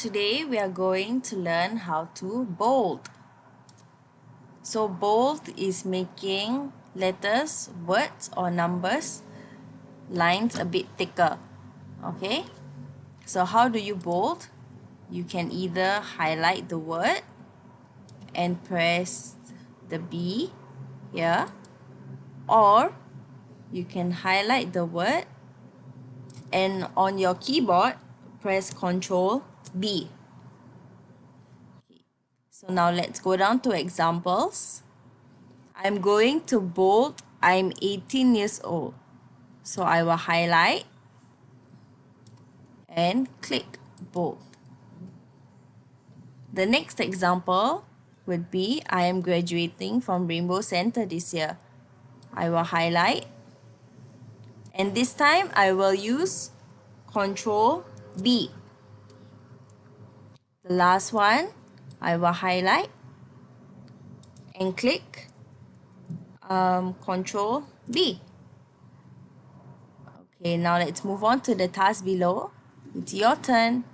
Today we are going to learn how to bold. So bold is making letters, words or numbers, lines a bit thicker. Okay? So how do you bold? You can either highlight the word and press the B here, or you can highlight the word and on your keyboard press Ctrl B. So now let's go down to examples. I'm going to bold I'm 18 years old. So I will highlight and click bold. The next example would be I am graduating from Rainbow Center this year. I will highlight and this time I will use Ctrl B. The last one, I will highlight and click Ctrl B. Okay, now let's move on to the task below. It's your turn.